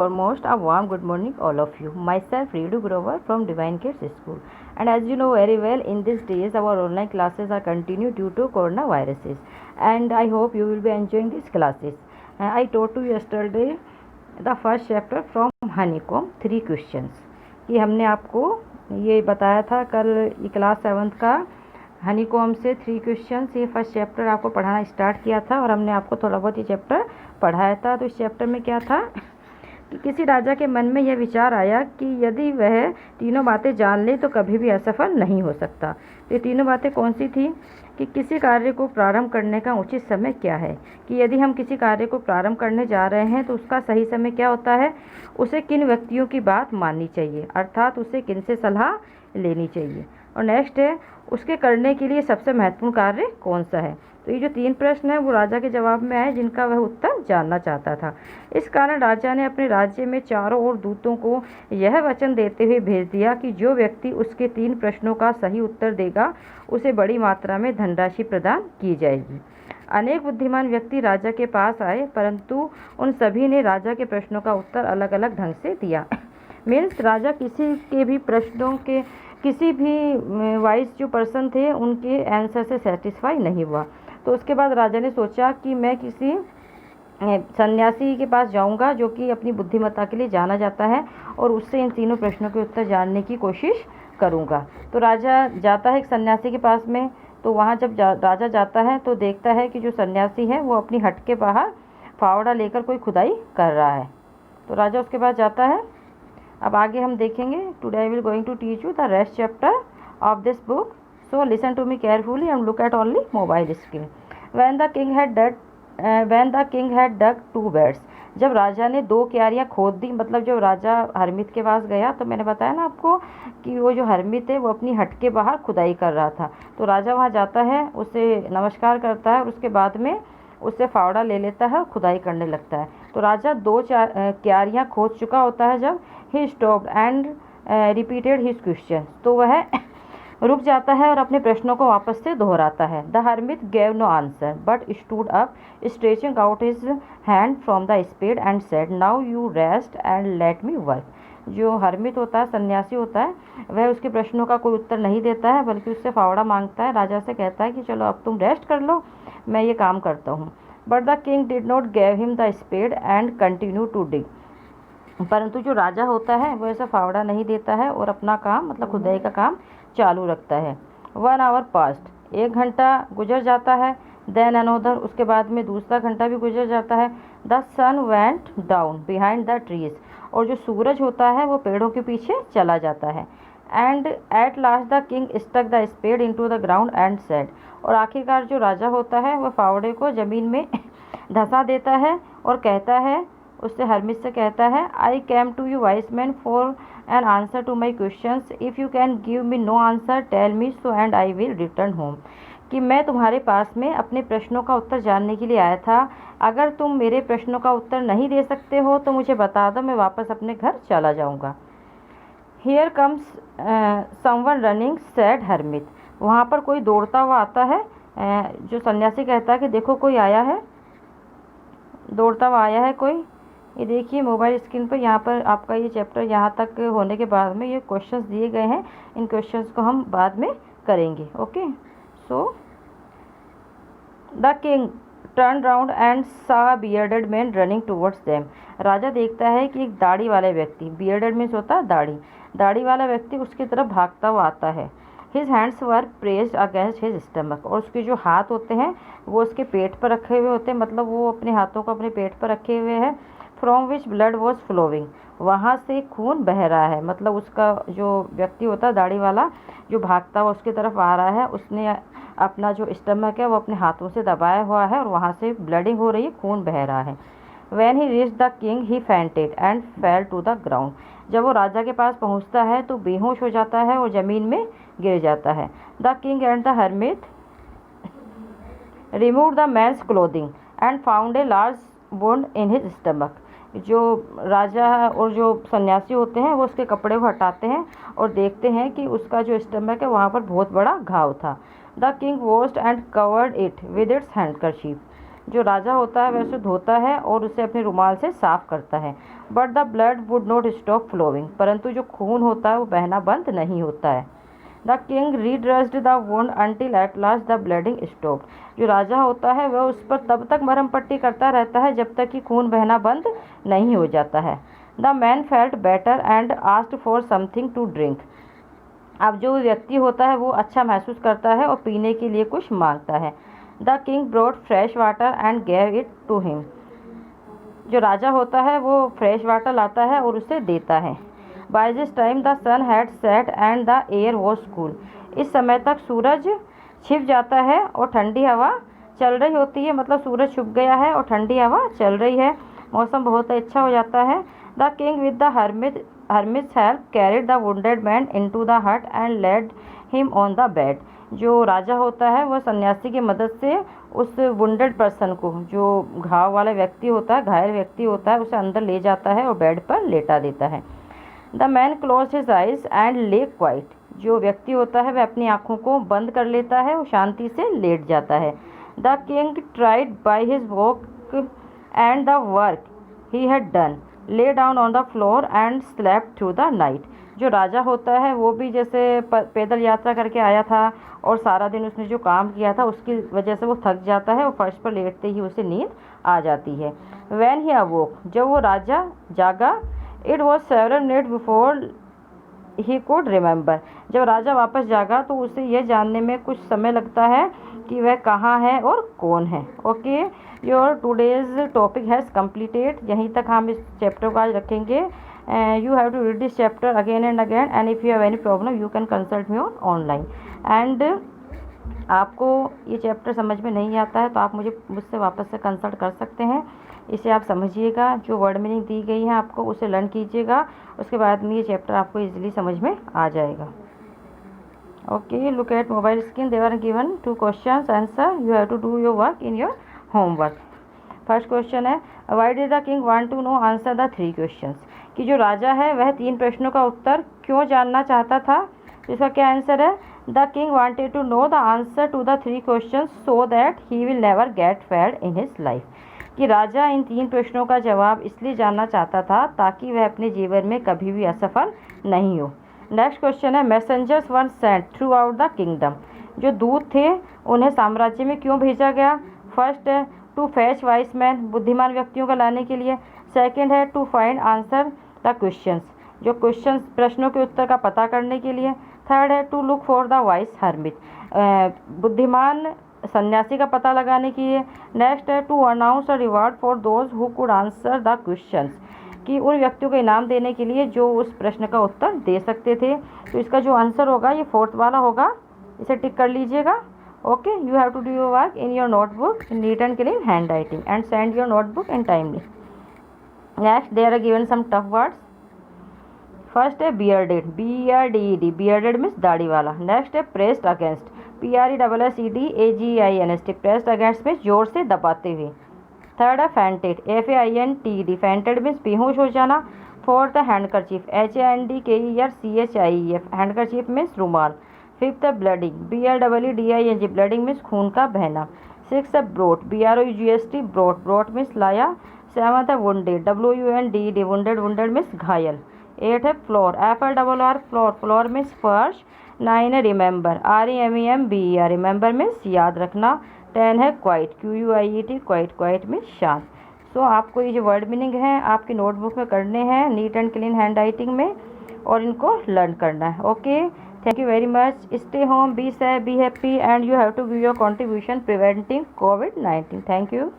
Foremost, a warm good morning, all of you. Myself, Redu Grover from Divine Kids School. And as you know very well, in these days, our online classes are continued due to coronaviruses. And I hope you will be enjoying these classes. I taught you yesterday the first chapter from Honeycomb, 3 questions. कि हमने आपको ये बताया था कल class 7th का honeycomb से 3 questions ये फर्स्ट चैप्टर आपको पढ़ाना स्टार्ट किया था और हमने आपको थोड़ा बहुत ये चैप्टर पढ़ाया था। तो इस चैप्टर में क्या था कि किसी राजा के मन में यह विचार आया कि यदि वह तीनों बातें जान ले तो कभी भी असफल नहीं हो सकता। तो ये तीनों बातें कौन सी थी कि किसी कार्य को प्रारंभ करने का उचित समय क्या है, कि यदि हम किसी कार्य को प्रारंभ करने जा रहे हैं तो उसका सही समय क्या होता है, उसे किन व्यक्तियों की बात माननी चाहिए, अर्थात उसे किन से सलाह लेनी चाहिए, और नेक्स्ट है उसके करने के लिए सबसे महत्वपूर्ण कार्य कौन सा है। तो ये जो 3 प्रश्न हैं वो राजा के जवाब में आए जिनका वह उत्तर जानना चाहता था। इस कारण राजा ने अपने राज्य में चारों ओर दूतों को यह वचन देते हुए भेज दिया कि जो व्यक्ति उसके 3 प्रश्नों का सही उत्तर देगा उसे बड़ी मात्रा में धनराशि प्रदान की जाएगी। अनेक बुद्धिमान व्यक्ति राजा के पास आए, परंतु उन सभी ने राजा के प्रश्नों का उत्तर अलग अलग ढंग से दिया। मीन्स राजा किसी के भी प्रश्नों के किसी भी वाइज जो पर्सन थे उनके आंसर से सेटिस्फाई नहीं हुआ। तो उसके बाद राजा ने सोचा कि मैं किसी सन्यासी के पास जाऊंगा जो कि अपनी बुद्धिमत्ता के लिए जाना जाता है और उससे इन तीनों प्रश्नों के उत्तर जानने की कोशिश करूंगा। तो राजा जाता है एक सन्यासी के पास में। तो वहाँ जब राजा जाता है तो देखता है कि जो सन्यासी है वो अपनी हट के बाहर फावड़ा लेकर कोई खुदाई कर रहा है। तो राजा उसके पास जाता है। अब आगे हम देखेंगे। Today I will going to teach you the rest chapter of this book, so listen to me carefully and look at only mobile screen. When the king had dug 2 wells, जब राजा ने 2 क्यारियाँ खोद दी, मतलब जब राजा हरमित के पास गया तो मैंने बताया ना आपको कि वो जो हरमित है वो अपनी हट के बाहर खुदाई कर रहा था। तो राजा वहाँ जाता है, उसे नमस्कार करता है और उसके बाद में उससे फावड़ा ले लेता है और खुदाई करने लगता है। तो राजा 2 क्यारियाँ खोद चुका होता है जब he stopped and repeated his question, तो वह रुक जाता है और अपने प्रश्नों को वापस से दोहराता है। The hermit gave no answer but stood up stretching out his hand from the spade and said now you rest and let me work. जो हर्मित होता है, सन्यासी होता है, वह उसके प्रश्नों का कोई उत्तर नहीं देता है बल्कि उससे फावड़ा मांगता है। राजा से कहता है कि चलो अब तुम रेस्ट कर लो, मैं ये काम करता हूँ। But the king did not gave him the spade and continue to dig. परंतु जो राजा होता है वो ऐसा फावड़ा नहीं देता है और अपना काम मतलब खुदाई का काम चालू रखता है। 1 hour पास्ट, 1 घंटा गुजर जाता है। देन अनोदर, उसके बाद में दूसरा घंटा भी गुजर जाता है। The sun went down behind the trees, और जो सूरज होता है वो पेड़ों के पीछे चला जाता है। And at last the king stuck the spade into the ground and said, और आखिरकार जो राजा होता है वह फावड़े को ज़मीन में धंसा देता है और कहता है, उससे हरमित से कहता है, I came to you wise man for an answer to my questions, if you can give me no answer tell me so and I will return home. कि मैं तुम्हारे पास में अपने प्रश्नों का उत्तर जानने के लिए आया था, अगर तुम मेरे प्रश्नों का उत्तर नहीं दे सकते हो तो मुझे बता दो, मैं वापस अपने घर चला जाऊँगा। Here comes someone running sad Harmeet, वहाँ पर कोई दौड़ता हुआ आता है। जो सन्यासी कहता है कि देखो कोई आया है, दौड़ता हुआ आया है कोई। ये देखिए मोबाइल स्क्रीन पर, यहाँ पर आपका ये चैप्टर यहाँ तक होने के बाद में ये क्वेश्चंस दिए गए हैं। इन क्वेश्चंस को हम बाद में करेंगे। Okay, so the king turn round and saw bearded man running towards them. राजा देखता है कि एक दाढ़ी वाला व्यक्ति, बियर्डेड मीन्स होता है दाढ़ी, दाढ़ी वाला व्यक्ति उसकी तरफ भागता हुआ आता है। His hands were pressed against his stomach, और उसके जो हाथ होते हैं वो उसके पेट पर रखे हुए होते हैं, मतलब वो अपने हाथों को अपने पेट पर रखे हुए हैं। From which blood was flowing, वहाँ से खून बह रहा है, मतलब उसका जो व्यक्ति होता है दाढ़ी वाला जो भागता हुआ उसकी तरफ आ रहा है, उसने अपना जो स्टमक है वो अपने हाथों से दबाया हुआ है और वहाँ से ब्लडिंग हो रही है, खून बह रहा है। When he reach the king he fainted and fell to the ground, जब वो राजा के पास पहुँचता है तो बेहोश हो जाता है और ज़मीन में गिर जाता है। The king and the hermit remove the man's clothing and found a large wound in his stomach, जो राजा और जो सन्यासी होते हैं वो उसके कपड़े को हटाते हैं और देखते हैं कि उसका जो स्टमक है वहाँ पर बहुत बड़ा घाव था। The king washed and covered it with its handkerchief, जो राजा होता है वह उसे धोता है और उसे अपने रुमाल से साफ करता है। But the blood would not stop flowing, परंतु जो खून होता है वो बहना बंद नहीं होता है। The king redressed the wound until at last the bleeding stopped. जो राजा होता है वह उस पर तब तक मरहम पट्टी करता रहता है जब तक कि खून बहना बंद नहीं हो जाता है। The man felt better and asked for something to drink. अब जो व्यक्ति होता है वो अच्छा महसूस करता है और पीने के लिए कुछ मांगता है। The king brought fresh water and gave it to him. जो राजा होता है वो फ्रेश वाटर लाता है और उसे देता है। By this time the sun had set and the air was cool. इस समय तक सूरज छिप जाता है और ठंडी हवा चल रही होती है, मतलब सूरज छुप गया है और ठंडी हवा चल रही है, मौसम बहुत अच्छा हो जाता है। The king with the hermit's help carried the wounded man into the hut and laid him on the bed। जो राजा होता है वह सन्यासी की मदद से उस वुंडेड पर्सन को, जो घाव वाला व्यक्ति होता है, घायल व्यक्ति होता है, उसे अंदर ले जाता है और बेड पर लेटा देता है। The man close his eyes and ले क्वाइट। जो व्यक्ति होता है वह अपनी आँखों को बंद कर लेता है और शांति से लेट जाता है। The king tried by his walk and the work he had done lay down on the floor and slept through the night. जो राजा होता है वो भी जैसे पैदल यात्रा करके आया था और सारा दिन उसने जो काम किया था उसकी वजह से वो थक जाता है और फर्श पर लेटते ही उसे नींद आ जाती है। व्हेन ही अवोक, जब वो राजा जागा, it was several minute before he could remember. जब राजा वापस जागा तो उसे यह जानने में कुछ समय लगता है कि वह कहाँ है और कौन है। Okay, your today's topic has completed. यहीं तक हम इस चैप्टर को आज रखेंगे। You have to read this chapter again and again and if you have any problem you can consult me on online. And आपको ये चैप्टर समझ में नहीं आता है तो आप मुझसे वापस से कंसल्ट कर सकते हैं। इसे आप समझिएगा, जो वर्ड मीनिंग दी गई है आपको उसे लर्न कीजिएगा, उसके बाद में ये चैप्टर आपको इजीली समझ में आ जाएगा। Okay, look at mobile screen, they're given 2 questions answer, you have to do your work in your homework. First question है, why did the king want to know answer the 3 questions. कि जो राजा है वह 3 प्रश्नों का उत्तर क्यों जानना चाहता था। तो इसका क्या आंसर है, the king wanted to know the answer to the 3 questions so that he will never get failed in his life. कि राजा इन 3 प्रश्नों का जवाब इसलिए जानना चाहता था ताकि वह अपने जीवन में कभी भी असफल नहीं हो। नेक्स्ट क्वेश्चन है, messengers were sent through out the kingdom. जो दूत थे उन्हें साम्राज्य में क्यों भेजा गया। फर्स्ट है टू फैच वाइस मैन, बुद्धिमान व्यक्तियों को लाने के लिए। सेकंड है to find answer the questions, जो क्वेश्चंस प्रश्नों के उत्तर का पता करने के लिए। थर्ड है to look for the wise hermit, बुद्धिमान सन्यासी का पता लगाने के लिए। नेक्स्ट है to announce a reward for those who could answer the questions, कि उन व्यक्तियों को इनाम देने के लिए जो उस प्रश्न का उत्तर दे सकते थे। तो इसका जो आंसर होगा ये 4th वाला होगा, इसे टिक कर लीजिएगा। Okay, you have to do your work in your notebook in neat and clean hand writing and send your notebook in timely. Next, there are given some tough words. First है bearded, BERDED, bearded means दाढ़ी वाला। Next है pressed against, PRESSED pressed against means जोर से दबाते हुए। Third है fainted, FAINTED, fainted means बेहोश हो जाना। फोर्थ है हैंडकरचीफ, HANDKERCHIEF, हैंडकरचीफ मीन्स रुमाल। फिफ्थ है ब्लडिंग, BLEEDING, ब्लडिंग मीन्स खून का बहना। सिक्स है ब्रोट, BROUGHT, ब्रोट मीन्स लाया। सेवंथ है वुंडेड, WUNDED, वुंडेड मीन्स घायल। 8 है फ्लोर, FLOR, फ्लोर मीन्स फर्श। 9 है रिमेंबर, REMEMBER, रिमेंबर मीन्स याद रखना। 10 है क्वाइट, QUIET, क्वाइट मीन्स शांत। सो आपको ये जो वर्ड मीनिंग है आपकी नोटबुक में करने हैं neat and clean hand writing में, और इनको लर्न करना है। Okay, thank you very much. Stay home, be safe, be happy and you have to give your contribution preventing COVID-19। Thank you.